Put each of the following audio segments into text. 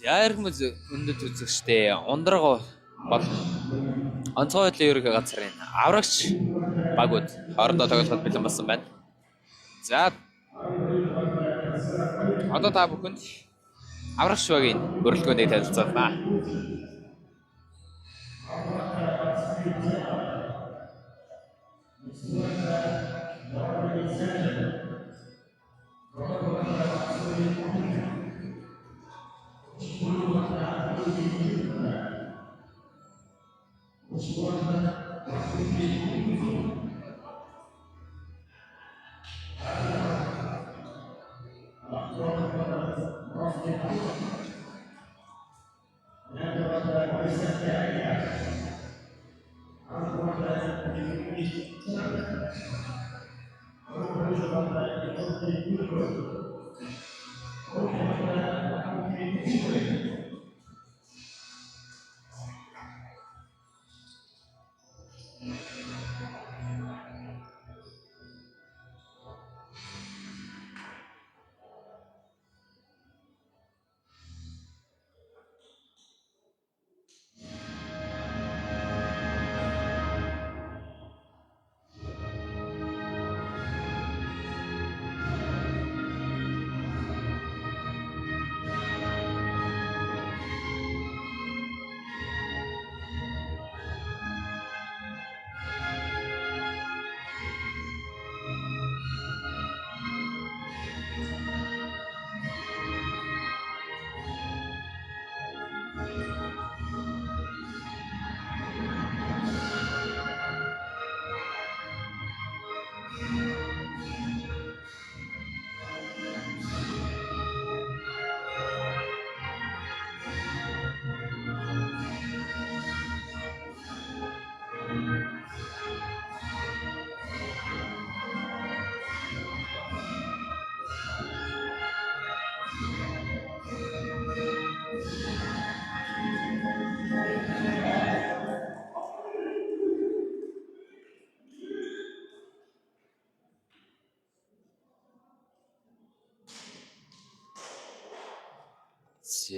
Ярмыз өндөд үзэгчтэй ундраг болон онцгой байдлын ерөнхий газрын аврагч багууд хоорондоо тоглоход бэлэн болсон байна. За одоо та бүхэнд аврагч багийн бүрэлдэхүүнийг танилцуулнаа.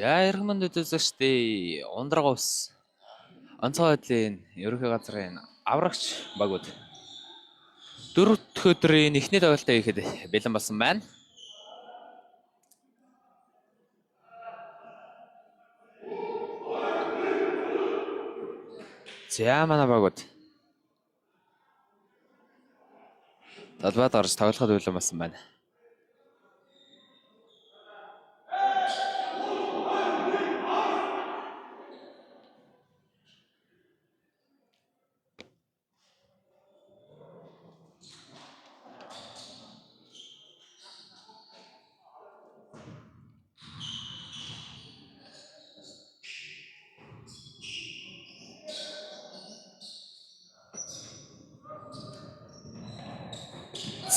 Ярманд үзэгчтэй ундраг ус онцгой байдлын ерөнхий газрын аврагч багууд дөрөвт өдрийн эхний тоглолтоо хийхэд бэлэн болсон байна. За манай багууд талбайд гарч тоглоход бэлэн болсон байна.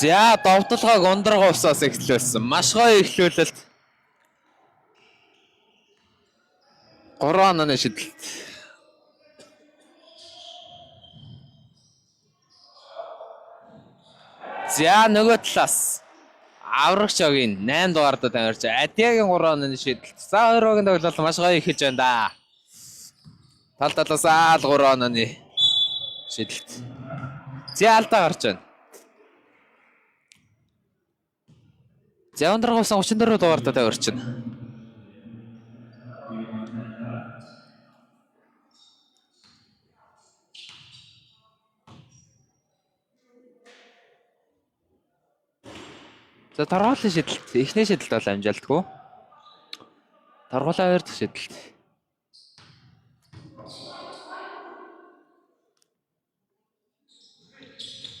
За, довтлогоог ундраг усаас эхлүүлсэн. Маш гоё эхлүүлэлт. 3 онооны шидэлт. За нөгөө талаас аврагч огийн 8 дугаартаа тавьж Адиагийн 3 онооны шидэлт. За 2 огийн тоглолт маш гоё эхэлж байна да. Тал талаас аал 3 онооны шидэлт. За алдаа гарч байна. За Ундрагаас 34 дугаартаа тавьчихна. За торгуулийн шидэлт. Эхний шидэлт бол амжилтгүй. Торгуулийн 2 дахь шидэлт.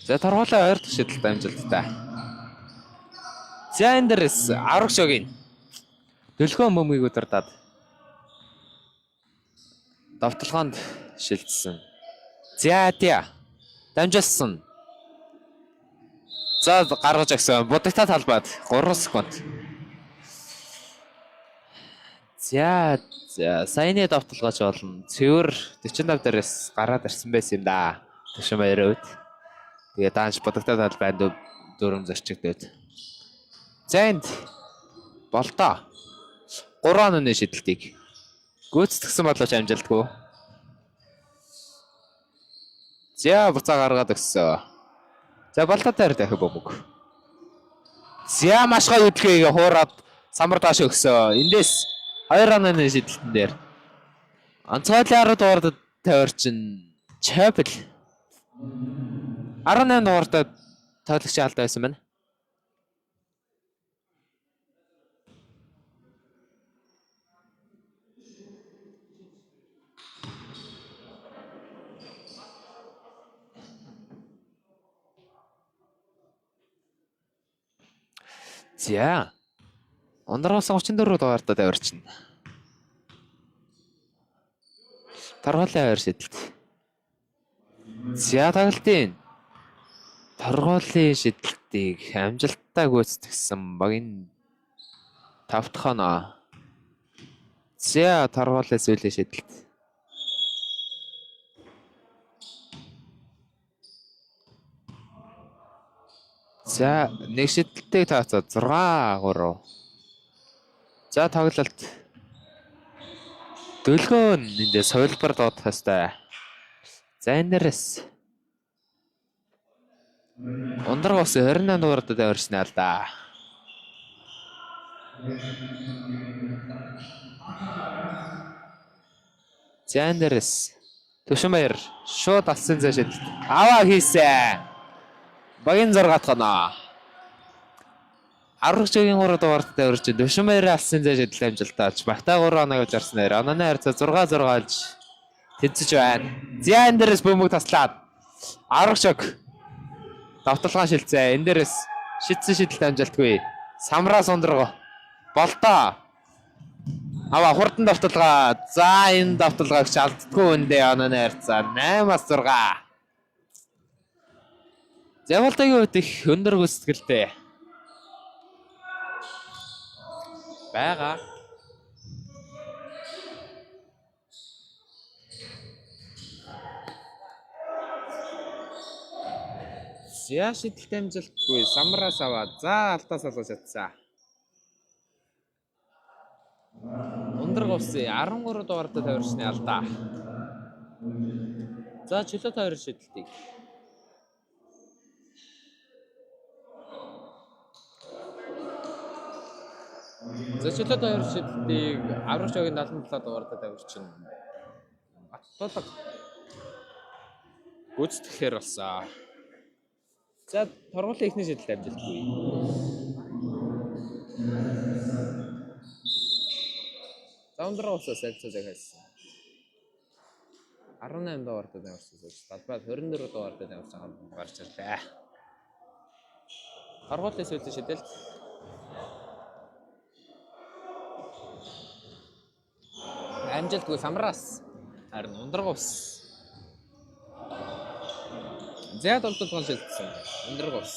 За торгуулийн 2 дахь шидэлт амжилттай. За энэ дээрс аврагч огийн төлхөө бөмбөгийг удирдаад давталгаанд шилжсэн. За Адиа дамжуулсан. За гаргаж агсан. Будагтаа талбайд 3 секунд. За саяны давталгаач болно. Цэвэр 45 дээрээс гараад ирсэн байсан юм да. Төшөө баярууд. Тэгээ даанч будагтаа талбайд дөрөв зорчигдээд. За энд болтоо 3 онооны шидэлтийг гүйцэтгэсэн болооч амжилтгүй. За буцаа гаргаад өгсөн. За болтоо дээр дахиад бөмбөг. За маш гоё хөдөлгөөг хуураад самар дааш өгсөн. Эндээс 2 онооны шидэлтэн дээр онцгойлын 10 дугаард тавьрчин Чапл 18 дугаард тоглогч алдаа байсан байна. За Ундрагаас 34 дугаард тавьрчин. Торгуулийн 2 шидэлт. За тоглолтын торгуулийн шидэлтийг амжилттай гүйцэтгэсэн багийн 5 дахь оноо. За торгуулийн сүүлийн шидэлт. За нэг шидэлтийг тооцоод 6-3. За тоглолт. Дөлгөө эндээ сувилбар доодох хэвээр. За энэ дээрээс Ундрагаас 28 дугаард тавьрсан аа л да. За энэ дээрээс Төшөнбаяр шууд алсын зэшил аваа хийсэн. Багийн 6 дахь оноо. Аврагчгийн 3 дугаард тавьрч Төшөнбаяр алсын зэшил амжилтаач. Багтаа 3 оноог зарснаар онооны харьцаа 6-6 олж тэнцэж байна. За энэ дээрээс бөмбөг таслаад аврагчг давталгаа шилцээ. Энэ дээрээс шидсэн шидэлт амжилтгүй. Самраас Ундраг болтоо. Аваа хурдан давталгаа. За энэ давталгааг ч алддаггүй үндэ онооны харьцаа 8-6. Зэвэлтэйг үед их өндөр хүсэтгэлтэй байгаа. За шидэлт амжилтгүй самраас аваад за алдаас олгож чадсан. Ундраг усын 13 дугаард тавьрсны алдаа. За чөлөө тойрон шидэлтийг. За чөлөө тойрон шидэлтийг аврагч огийн 77 дугаард тавьрчин. Баттулаг гүйцэтгэхээр болсон. За торгуулийн эхний шидэлт амжилтгүй. За Ундраг усаа салцуулж хайсан. 18 дугаард тавьсан сууж. Талбайд 24 дугаард тавьсан гарч ирлээ. Торгуулийн сүүлийн шидэлт. Амжилтгүй самраас. Харин Ундраг ус. Зяд олдолгон шилжсэн. Ундраг ус.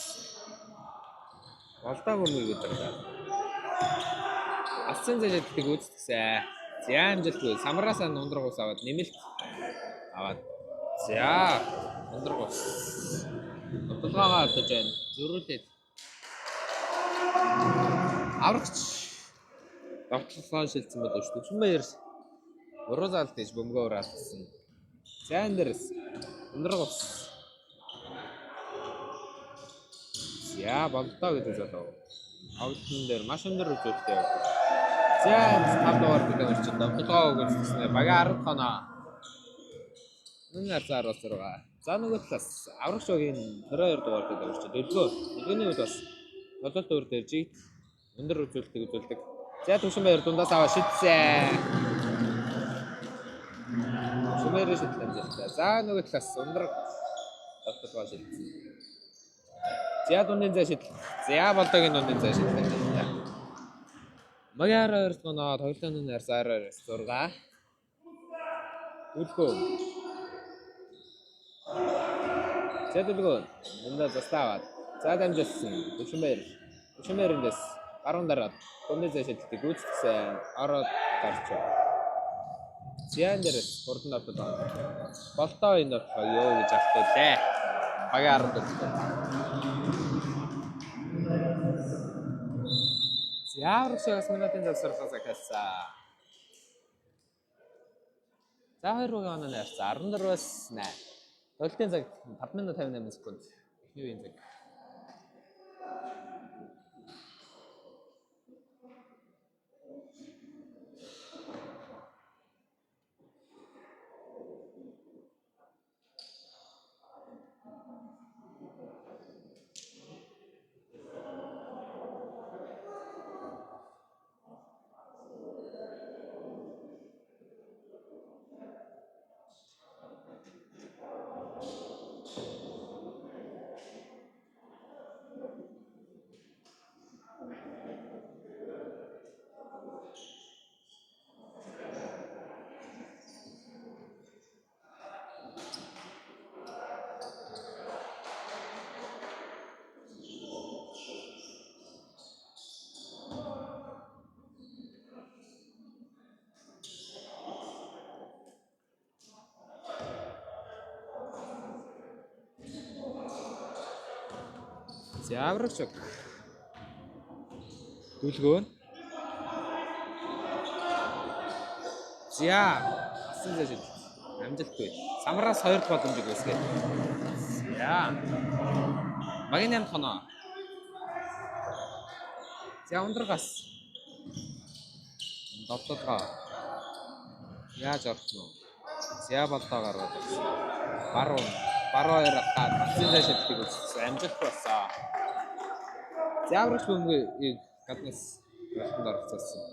Болдоо бөмбөгийг өдөрлөө. Алсын зэжидтийг үүсгэсэн. За амжилтгүй. Самраасаа нундрагуус аваад нэмэлт аваад. За нундрагуус. Тулгаагаа автаж байна. Зөрүүлээд. Аврагч. Давталгаа шилжсэн байдаг шүү. Түшмээр уруу залт гэж бөмбөгөөр алдсан. За эндэрс. Нундрагуус. За болдоо гэж бодов. Авлтан дээр маш өндөр үзүүлэлт явагдав. За 5 дугаар бүлээн орчинд давталгаа өгүүлсэн. Багийн 10 тоноо. Нэр зар бас руугаа. За нөгөө талаас аврагч багийн 22 дугаар бүлээн орчинд дөлгөө. Дөлгөөний үед бас бололт өөр дээр жиг өндөр үзүүлэлтийг үзүүлдэг. За Түшмээр дундаас аваа шидсэн. Түшмээр шидлээ. За нөгөө талаас өндөр давталгаа шидсэн. За дундын зай шидэл. За болдогийн дундын зай шидэл. Магаар 2 тоноо тоглооны нэр зар 6. Дөлгөө. За дөлгөө. Дундаа заставаад. За дамжуулсан. Түшмээрэндээс баруун дараад дундын зай шидэлтийг гүйцэтгсэн. Ороод гарчаа. Зян дээрээс хурдан давтал. Болдоо энэ бодлоо ёо гэж автуулаа. Багаар дөлгөө. Яавар шээс минутын завсарлаас ахалсан. За 2 оноо нэрсэн 14-өөс 8. Тоглолтын цаг 5 минут 58 секунд. Юу юм бэ? За аврагч. Дөлгөө. За асан зэжил. Амжилтгүй. Самраас 2 боломжийг үүсгэж. За. Багийн 8 тоноо. За ундрагаас. Довтлогоо. Яаж орсон уу? За болдоо гаргаад ирсэн. Баруун 2 хаад асан зэжилтийг үүсгэсэн. Амжилт болсон. Зааврах бөмбөгийг гаднаас раханд орцсон.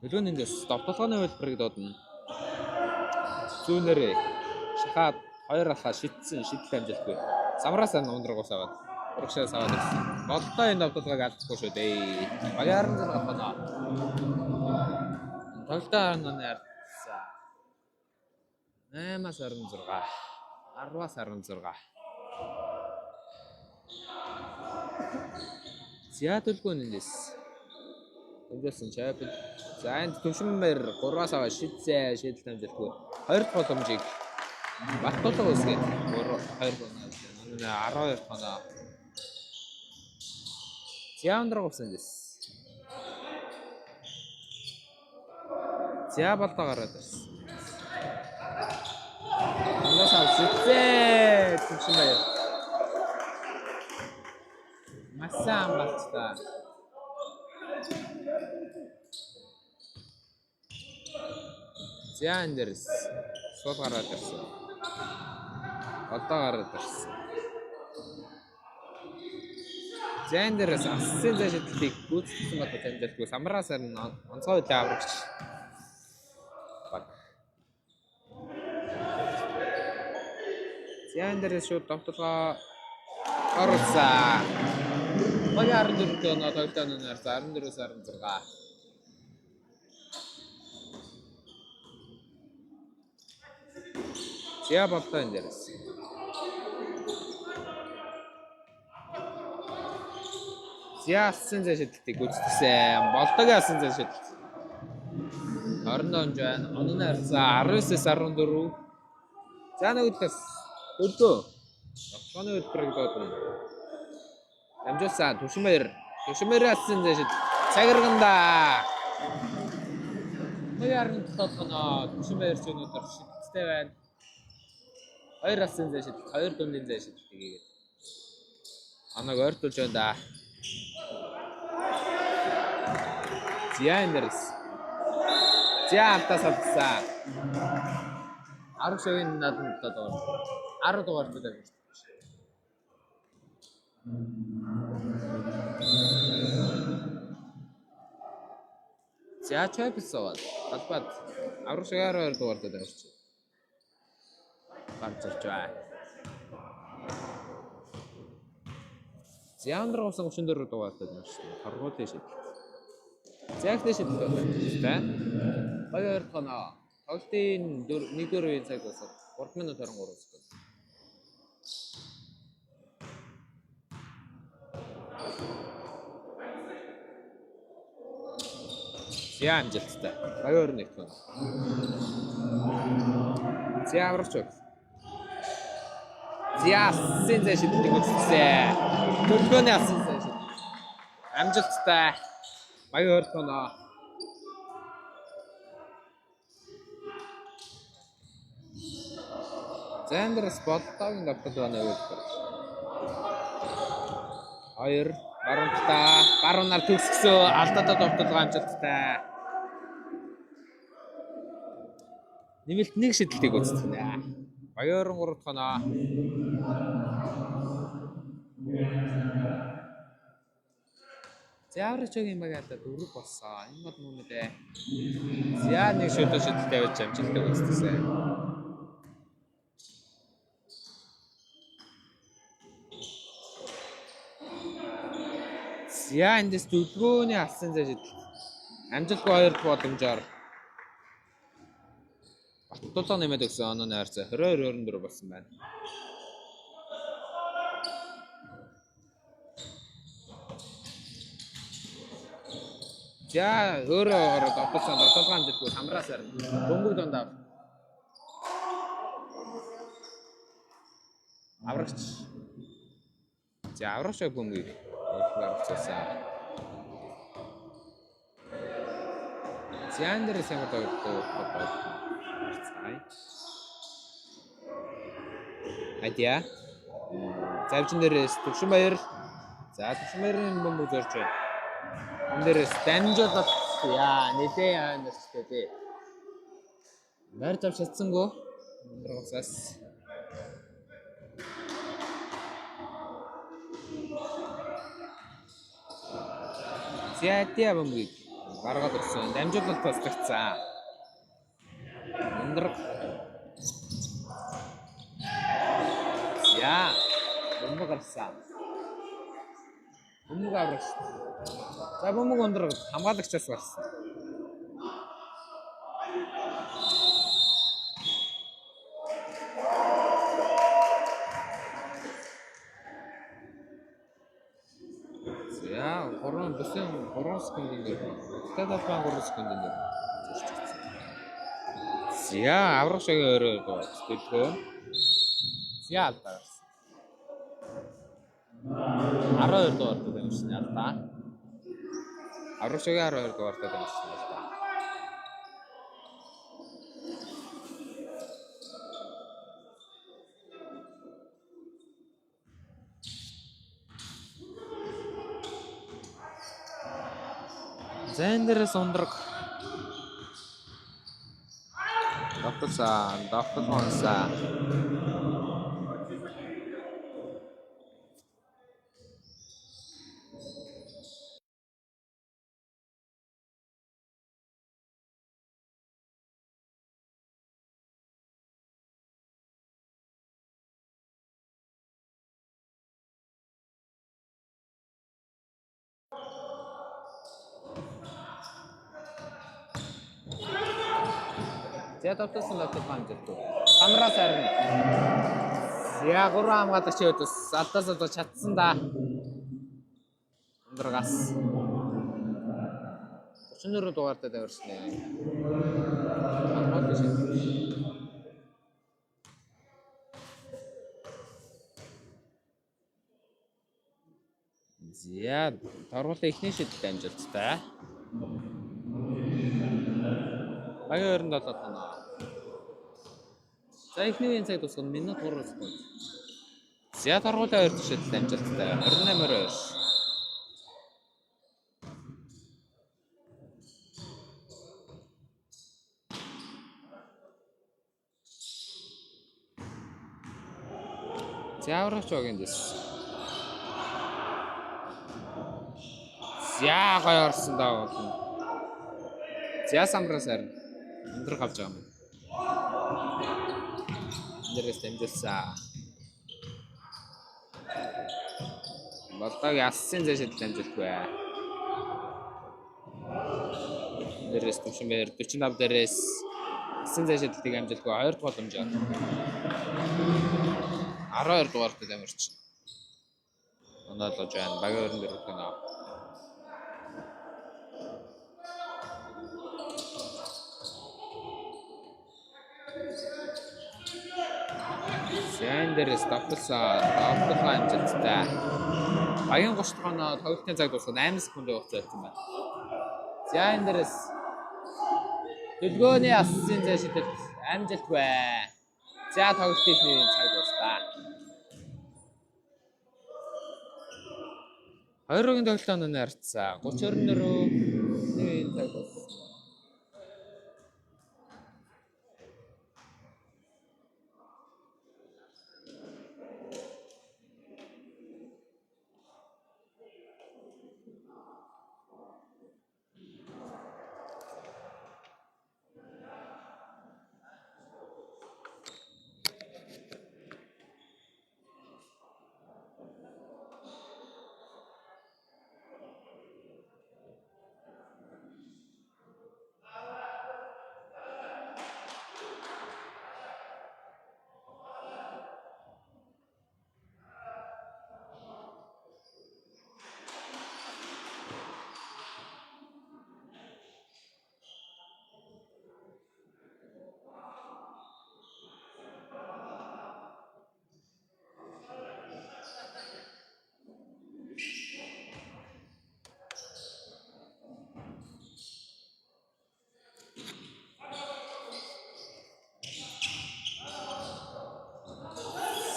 Нөлөөндөөс довтлогооны хөлбөрийг дуудана. Зүүнээрээ шахаад 2 алхаа шидсэн шидэл амжилтгүй. Самраас ундрагуус аваад урагшаас аваад ирсэн. Болдоо энэ довтлогыг алдахгүй шүү дээ. Багийн 16 тоноо. Тоглолтын нарцсан. 8-аас 16. 10-аас 16. За төлгөө нэс. Өнөөсөн чапл. За энд Түшмээр 3-аас аваа шидсэн шидэл амжилтгүй. 2 дахь боломжийг Баттуулга үсгээд 2 12 тоноо. Зяандраг усан дэс. За болдоо гараад ирсэн. Ундаас шидсэн Түшмээр. Массан батта. Зяндерс сул гараад ирсэн. Болдоо гараад ирсэн. Зяндерс асан зэжидлийг гүйцэтгэсэн бат амжилтгүй. Самраас онцгой үлээ аврагч. Баг. Зяндерс шууд довтлогоо орсон. Багаар 14 тоноо тоглолтын нар 14-өөс 16. Я болдоо энэ дээрээс. Я асан зэжидлийг гүйцэтгэсэн. Болдоогийн асан зэжидэл. 27 байна. Онооны харьцаа 19-с 14. За нөгөөдөөс дөрөв. Тогтооны хөтөлбөрийг дуудана. Дамжуулсан Түшмээр алсан зэшид цагирганда. Хоёрын тоглоно. Түшмээр ч өнөөдөр шидтэй байна. Хоёр алсан зэшид, хоёр дундын зэшид тгийгээд. Анаг ойртуулж байна да. Зяндерс. Зяантас авсан. 10 шогийн надад доор. 10 дугаар төлөв. За чойпсоод талбад 10 шогаар 2 дугаар төлөв орчих. Гарч байна. Зяндер усан 34 дугаар төлөв шүү. Харгуулын шийдэл. Зягтай шийдэл байна. Хоёр тоноо. Тоглолтын 1-4 цаг басаад 3 минут 23 секунд. Зя амжилттай. 2-1 тоноо. Зя аврагч. Зя сэнзэ шийдэлийг үзсэн. Төлөвлөгөөний асан шийдэл. Амжилттай. 2 тоноо. Зэндерс болтоогийн давтал байна өгөх. 2 баруунаар төгсгсөн алдаад давталгаа амжилттай. Нэмэлт нэг шийдэлтийг үзтгэнэ. 2-3 тоноо. Зяаврчгийн багаата дөрөв болсон. Энэ бол мөн үү? Зя нэг шийдэлтэй байж амжилттай үзтгсэн. Зя эндээс төлөвлөгөөний алсан зэжид амжилтгүй 2 боломжоор Баттулга нэмээд өгсөн онооны харьцаа 22-24 болсон байна. За өөрөө ороод автосан Баттулга амжилтгүй хамраас харна. Бөмбөг дундаа аврагч. За аврагч бөмбөгийг аврагчсан. Зяндерс ямар тоглолт Адя. Завчин дээрээс Түшмээр. За Түшмээрийн бөмбөг зорж байна. Энд дээрээс дамжуулалт нэлээ яанастай тий. Барь зав шатсангүй. Өндрогсаас. Зятя бөмбөгийг гаргаад ирсэн. Дамжуулалт тослогцсан. Өндрог. Я бөмбөг гарсан. Бөмбөг аврагч. За бөмбөг өндрог хамгаалагчаас гарсан. За 3 секундын дээр. Тадалбан 3 секундын дээр. За аврагчгийн өөрөө төлөвлөгөө. За алдаа. 12 дугаар төлөвлөсөн алдаа. Аврагчгийн 12 дугаар төлөвлөсөн алдаа. Зэндерс ундраг. Доктор За тавталсан хамжилт. Хамраас харна. Я 3 хамгаалагч өдөөс алдаас чадсан да. Ундрагаас. 34 дугаартаа даварсан нэ. Хамгаалт биш. За, торгуулийн эхний шийдэлд амжилттай. Багийн 27 тоноо. За, эхний үеийн цаг дуусах нь минут 3 секунд. За, торгуулийн 2 дахь шийдэлд амжилттай. 28-2. За, аврагч багийн дэс. За, гоё орсон даа болно. За, самраас харин өндөр гавж байгаа юм. Эндээс дамжуулсан. Болдог яссын зэшил дамжуулгүй. Эндээс төвшин бээр 45 дээрээс яссын зэшилтийг амжилтгүй 2 дугаар дамжаа. 12 дугаарт дамжирч. Оноолож байна. Багийн 24 тоноо. Сендерс давталсан. Давталсан амжилттай. Багийн 30 тоноо тоглолтын цаг дуусах 8 секундын хугацаа болсон байна. За эндээс төлгөөний ассын зэшилт амжилтгүй. За тоглолтын цаг дуустаа. 2-ын тоглолтын оноо харьцаа 30-24 цаг дууссан.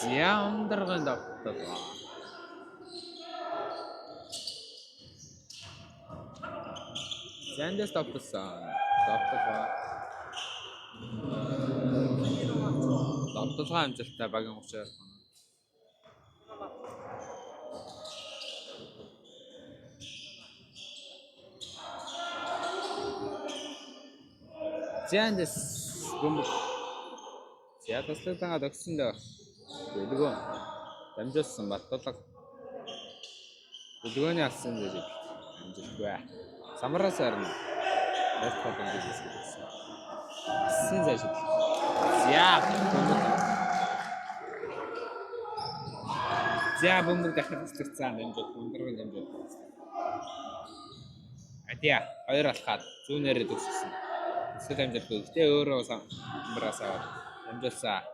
Я өндргэн давталгаа. Зэндээс давталсан. Давталгаа. Давталгаа амжилттай багийн 32 тоноо. Зэндээс бөмбөг. Я таслаа тагсан даа. Төлгөө дамжуулсан Баттулга. Төлгөөний алсан зэжил амжилтгүй. Самраас харин ястаа дамжуулсан. Алсан зэжил. За бөмбөг дахиад цэцэрсэн дамжуул өндөргөн дамжуул. Адиа 2 алхаад зүүнээрээ төгссөн. Эсвэл амжилтгүй. Гэтэ өөрөө самраас аваад дамжуулсан.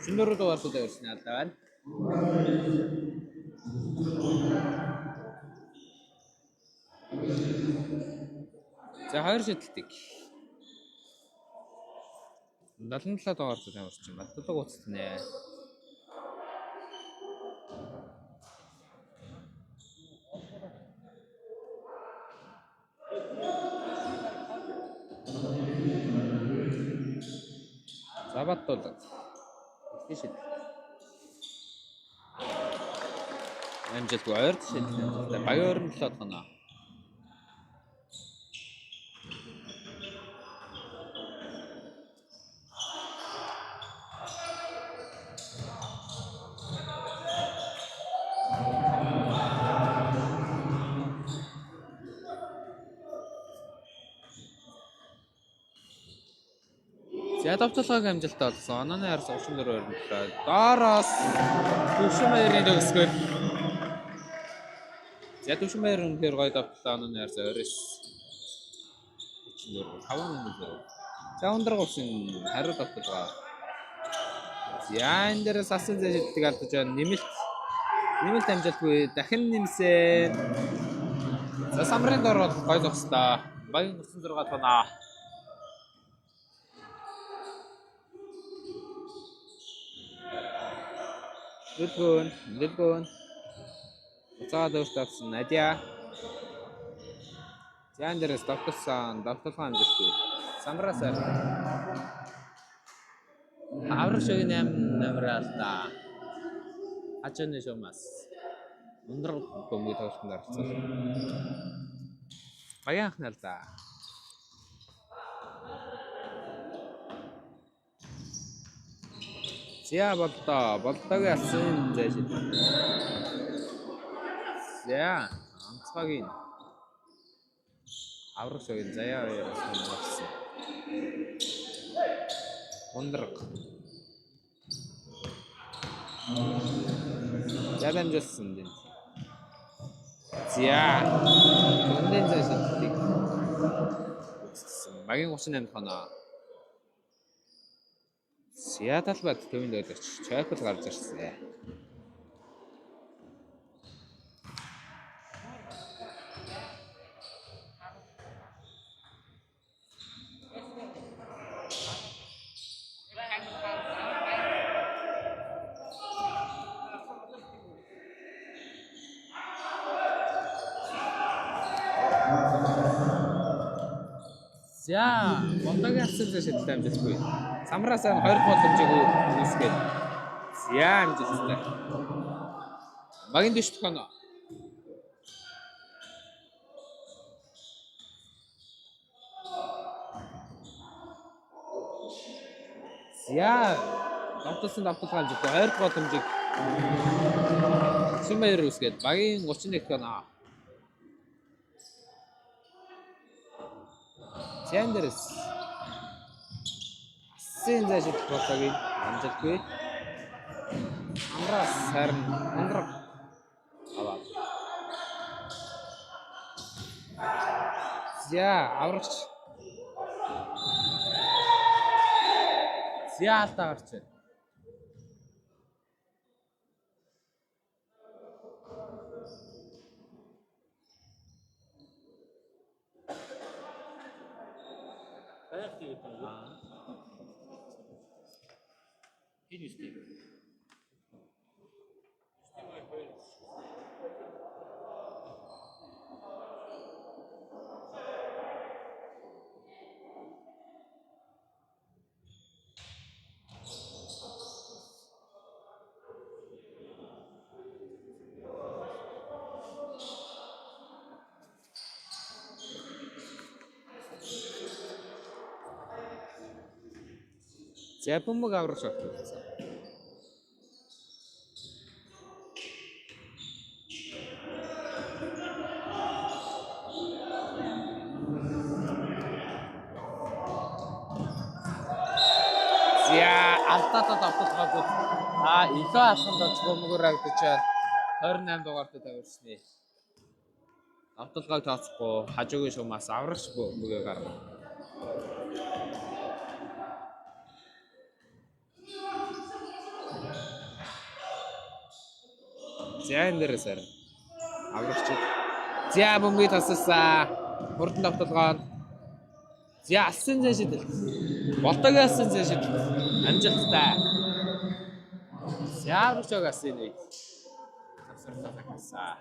34 дугаарт тавьсан алдаа байна. За 2 шидэлтийг 77 дугаарт тавьсан. Баттулга уцтнэ. За Баттулга. Шидэл. Амжилтгүй 2 шидэл. Багийн 27 тоноо. За давталгааг амжилттай болсон. Онооны хар 34 27. Доороос төвшин баярын төгсгөл За төвшмээр үнээр гоё давтлаа оноо нэр зорис. Чинээр 5 минут. За өндөр госын хариу давталгаа. За энэ дээрээс асан зэжиддэг алдаж байна. Нэмэлт амжилтгүй дахин нэмсэн. За самрын дор бол гоё зогслоо. Багийн 36 тоноо. Дэлгүүн. Уцаад өөртөөсөн Надя. За энэ дээрээс давталгаа амжилтгүй. Самраасаа. Аврах шиг 8 номерал та. Ачааны шумас. Өндөр бөмбөг тоглолтод оролцсон. Багийн анхнал та. За болтоог алсан зэжид. За онцгойг аврах шиг заяа яраас болсон. Ундраг. Ядамжсан din. За. Тундын зэжидийг. Багийн 38 тоноо. Сиаталбад төвөнд өдөрч чойкл гарч ирсэн. За, болтогийн асар шийдэлтэй амжилтгүй. Самраасаа 20 боломжийг үүсгээд. За, амжилттай. Багийн дэвш тохино. За, давталгаа амжилттай 20 боломжийг Сүмээр үүсгээд. Багийн 31 тохино. Сандерс. Асын зэжид болтогийн амжилтгүй. Амраас харин ундраг аваа. За аврагч. Зяалтаа гарч байна. Энэ үстэй. За бөмбөг аврах шалтгаалсан. Алдаад давталгаа илүү алхамд оч бөмбөгөөр авдчихад 28 дугаарт тавьчихсан. Давталгааг тооцохгүй хажуугийн шумаас аврагч бөмбөгийг гаргав. За энэ дээрээс харин аврагч. За бөмбөгийг тасалсан. Хурдан давталгаа. За алсын зэн шидэл. Болтогийн алсын зэн шидэл. Амжилттай. За аврагчог алсын нэг. Тасалсан тагсан.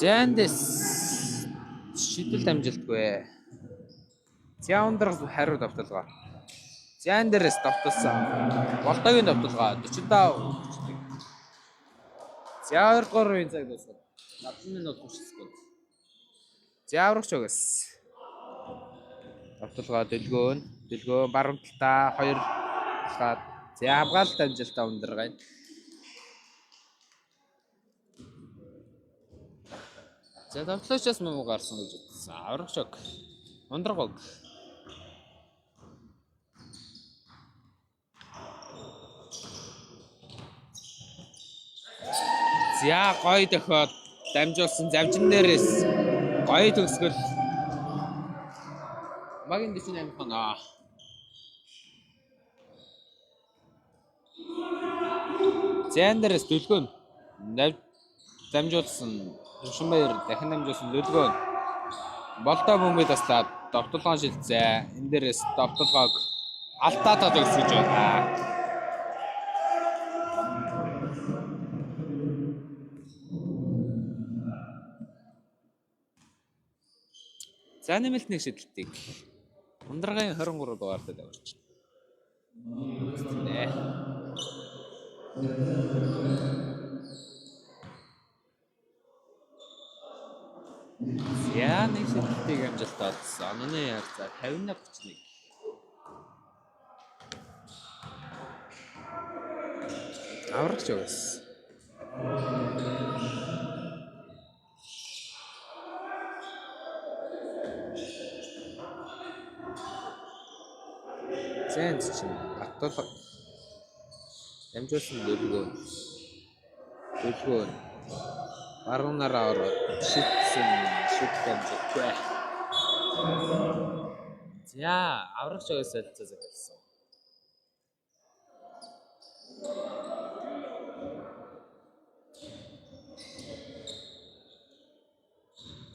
За эндээс шидэл амжилтгүй. За өндөр хариу давталгаа. За эндээс давталсан. Болтогийн давталгаа 45. За 2 дугаар үеийн цаг дуусна. 70 минут 30 секунд. За аврагч өгөөс. Давталгаа дэлгөөн барамталтаа 2 талаад. За хамгаалалт амжилтаа өндөр гайд. За давтлагчаас муу гарсан гэж утсан. Аврагч өг. Ундраг. За гоё дохиод дамжуулсан завжин дээрээс гоё төгсгөл. Магийн 48 хоноо. Зэндерс дүлгөөн дамжуулсан Шумбаяр дахин дамжуулсан дүлгөөн. Болдоо бөмбөг таслаад довтлогоо шилжээ. Энд дээрээс довтлогоог алтаатаа төгсгөж байна. За нэмэлт нэг шидэлтийг Ундрагын 23 дугаар дээр аварч. Нэ. За нэг шидэлтийг амжилт олсон. Онооны ярцаа 50-31. Аврагч өгөөс. Зэнц чинь батлаг дамжуулсан дүлгөөн баруунаараа ороод шидсэн дамжуулгүй. За аврагч өгөөс солилцоо захиалсан.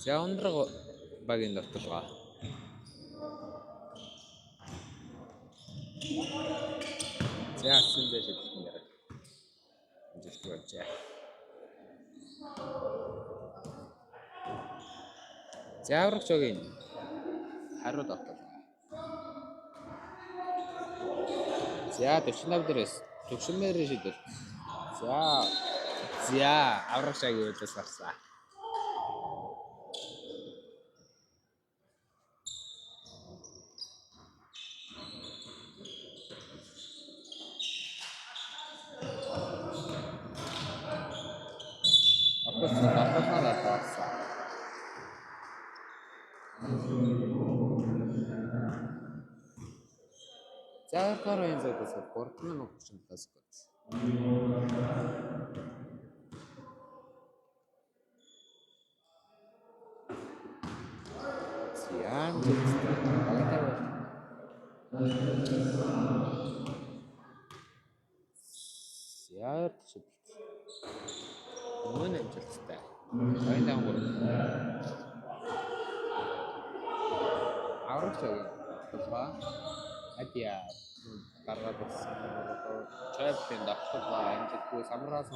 За Ундраг багийн давталгаа. За асан дээр шидэлтэн дээр. Амжилт болжээ. За аврагч өгийн хариу давталгаа. За 45 дээрээс төгшмээр шидэл. За аврагч агийн үйлээс гарсан. За гарын зайдаас 3 минут 35 секунд. Яан Яард шидэлт. Мөн амжилттай. Баялаг гур. Аврагч өгийн тулгаа адиа гаргаад болсон. Чойпын давталгаа амжилтгүй самраас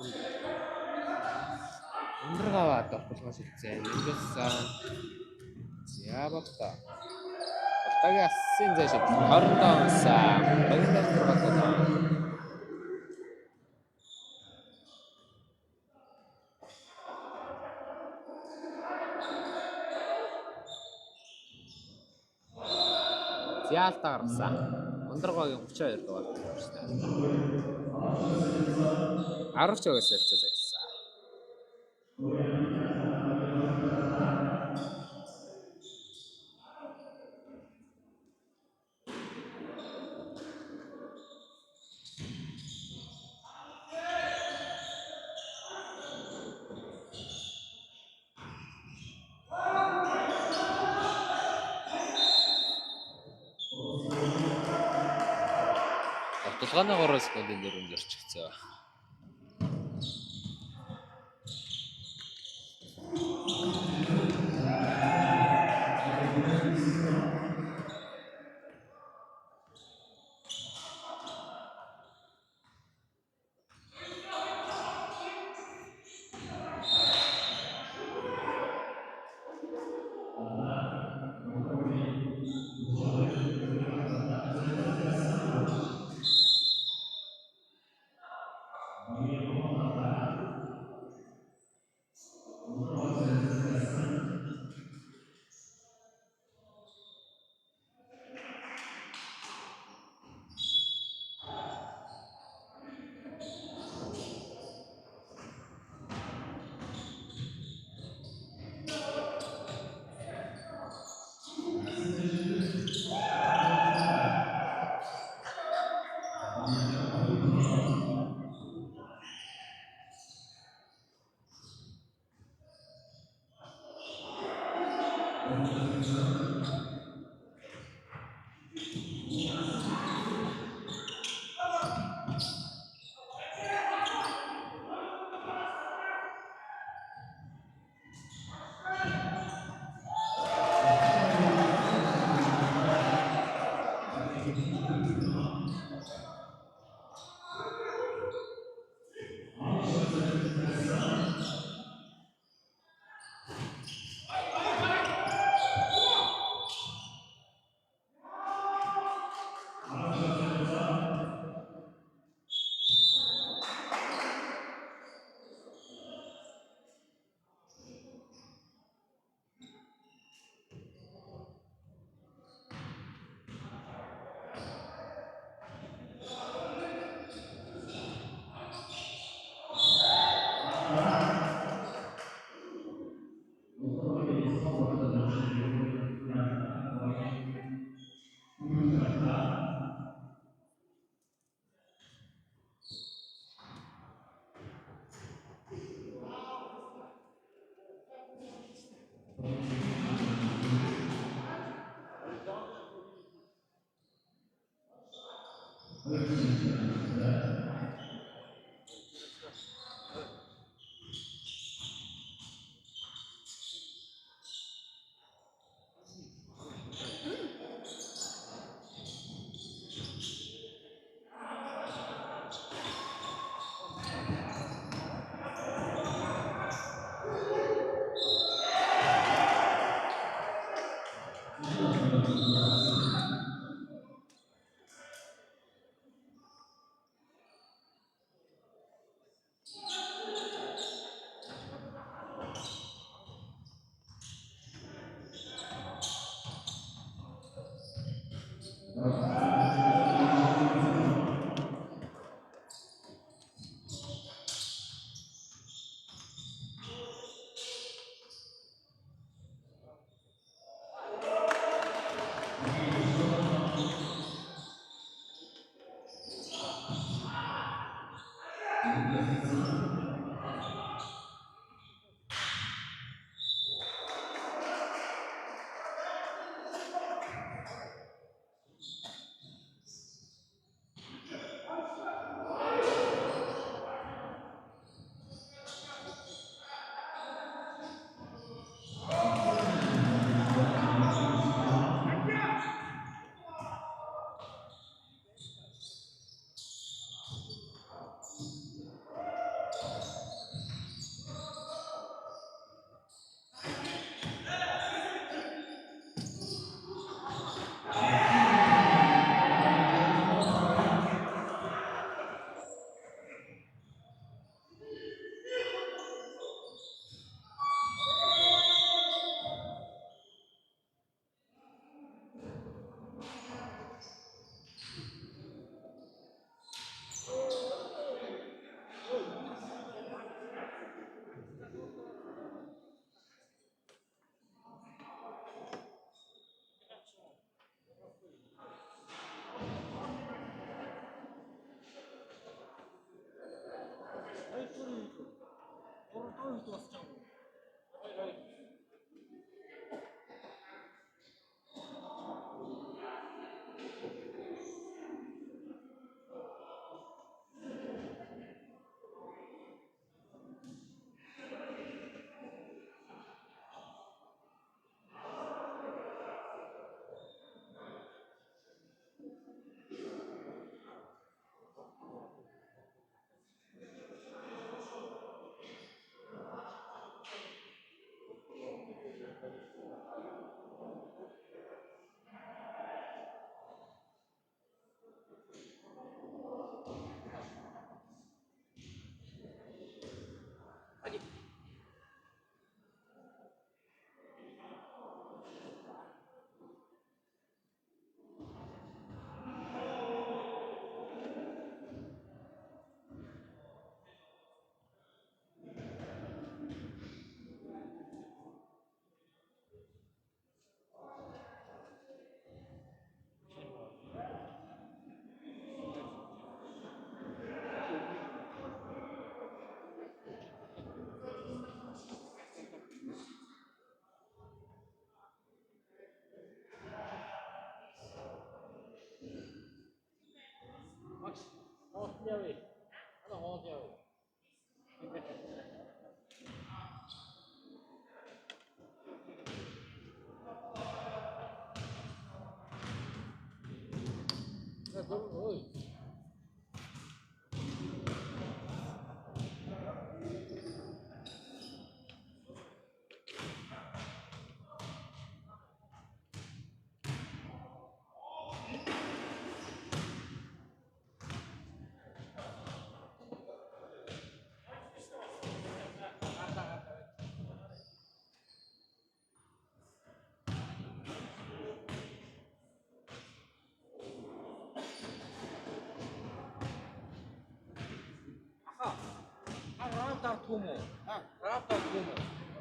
Ундрагаваа давталгаа шилжээ. Нэгэсэн. За болтоо. Болтогийн асын зай шидэлт 20 онсаа. Багийн давталгаа. Яалтаа гаргасан. Ундрагын 32 дугаар тавьсан. Аврагч өгөөс солилцоо захиалсан. Давталгааны 3 секундын дээр өнжирчихсэн.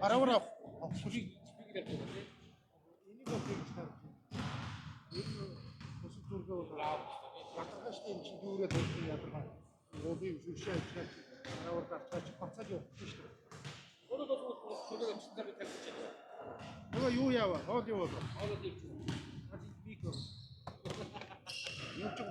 Аравра хуриг энийг бодож таа. Энэ босод зүргээ бол ядаргаш тийм чи дүүрээ тавьсан ядаргаа. Роби шүшээ ажиллаж аравар дартаач бацаад явах шүү дээ. Өөрөө бол зүгээр өчтөр тавьчих. Нөгөө юу яава? Хоол юу болов? Хоол хийх. Хадид бик. Юу ч юм.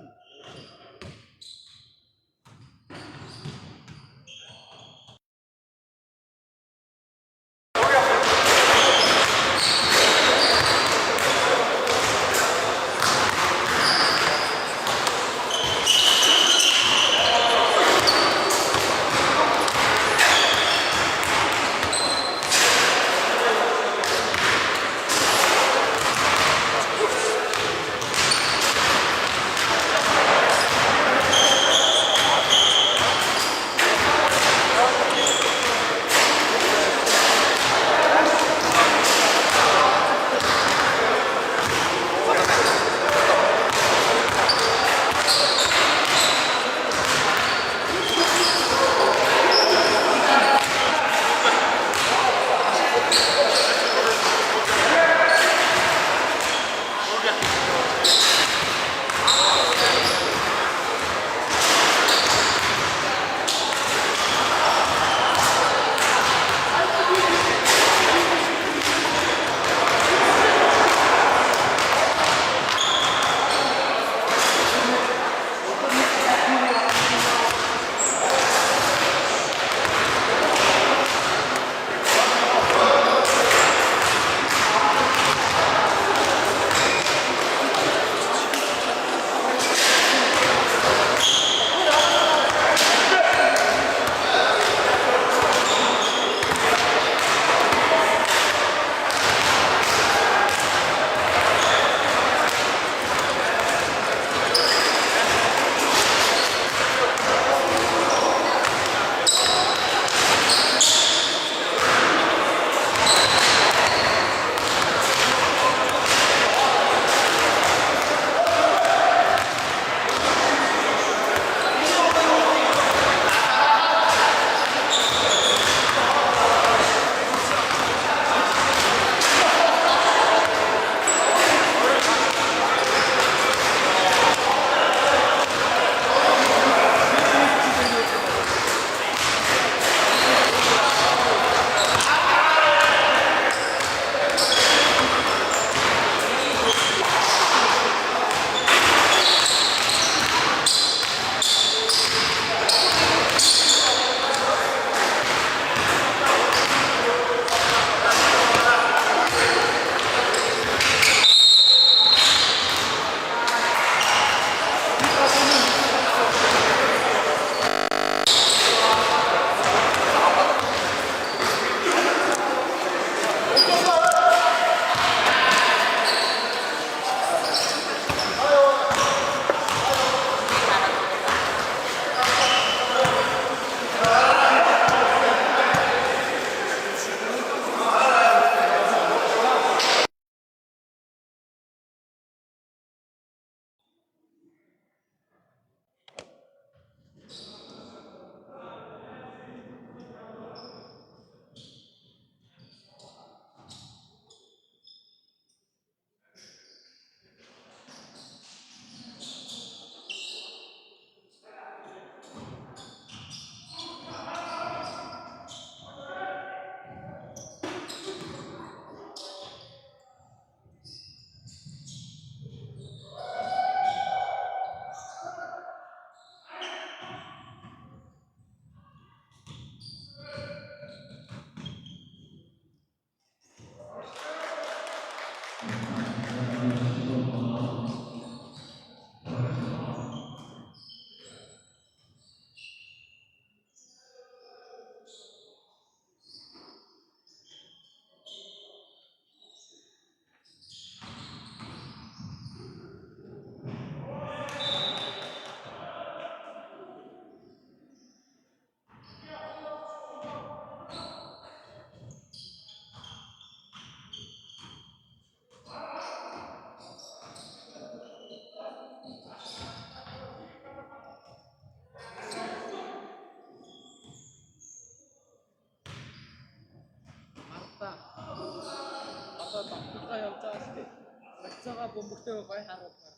бөмбөгтэй гой харуулмаар.